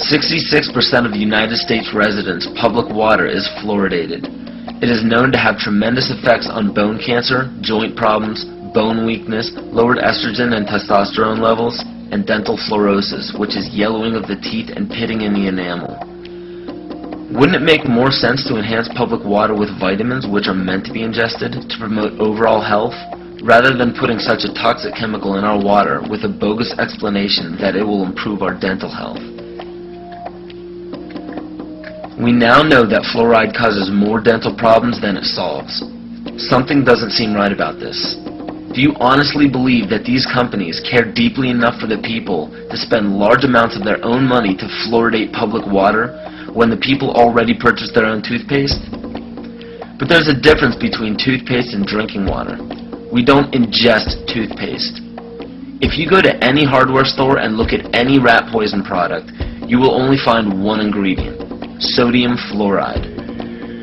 66% of the United States residents' public water is fluoridated. It is known to have tremendous effects on bone cancer, joint problems, bone weakness, lowered estrogen and testosterone levels, and dental fluorosis, which is yellowing of the teeth and pitting in the enamel. Wouldn't it make more sense to enhance public water with vitamins which are meant to be ingested to promote overall health, rather than putting such a toxic chemical in our water with a bogus explanation that it will improve our dental health? We now know that fluoride causes more dental problems than it solves. Something doesn't seem right about this. Do you honestly believe that these companies care deeply enough for the people to spend large amounts of their own money to fluoridate public water when the people already purchase their own toothpaste? But there's a difference between toothpaste and drinking water. We don't ingest toothpaste. If you go to any hardware store and look at any rat poison product, you will only find one ingredient: sodium fluoride.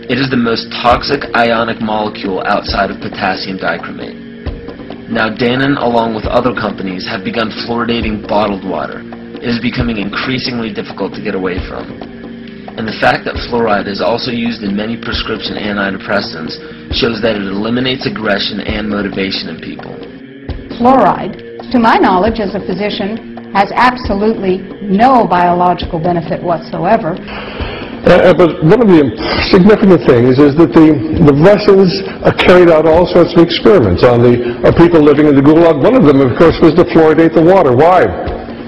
It is the most toxic ionic molecule outside of potassium dichromate. Now Dannon, along with other companies, have begun fluoridating bottled water. It is becoming increasingly difficult to get away from. And the fact that fluoride is also used in many prescription antidepressants shows that it eliminates aggression and motivation in people. Fluoride, to my knowledge as a physician, has absolutely no biological benefit whatsoever. But one of the significant things is that the Russians carried out all sorts of experiments on the people living in the Gulag. One of them, of course, was to fluoridate the water. Why?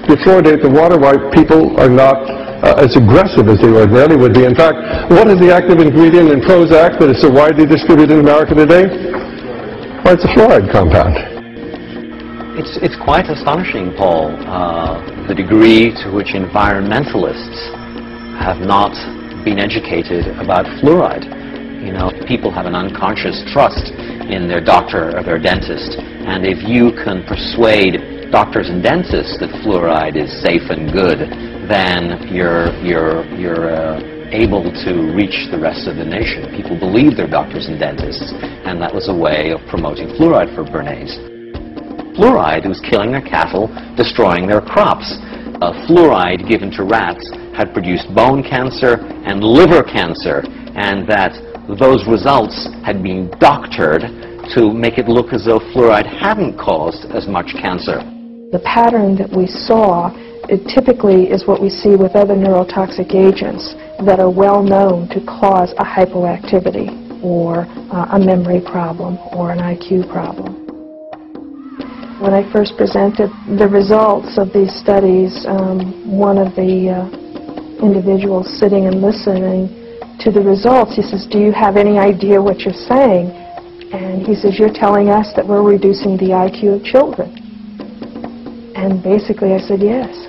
You fluoridate the water, why people are not as aggressive as they ordinarily would be. In fact, what is the active ingredient in Prozac that is so widely distributed in America today? Well, it's a fluoride compound. It's quite astonishing, Paul, the degree to which environmentalists have not been educated about fluoride. You know, people have an unconscious trust in their doctor or their dentist, and if you can persuade doctors and dentists that fluoride is safe and good, then you're able to reach the rest of the nation. People believe their doctors and dentists, and that was a way of promoting fluoride for Bernays. Fluoride was killing their cattle, destroying their crops. Fluoride given to rats had produced bone cancer and liver cancer, and that those results had been doctored to make it look as though fluoride hadn't caused as much cancer. The pattern that we saw, it typically is what we see with other neurotoxic agents that are well known to cause a hypoactivity or a memory problem or an IQ problem. When I first presented the results of these studies, one of the individuals sitting and listening to the results, he says, "Do you have any idea what you're saying?" And he says, "You're telling us that we're reducing the IQ of children." And basically I said, yes.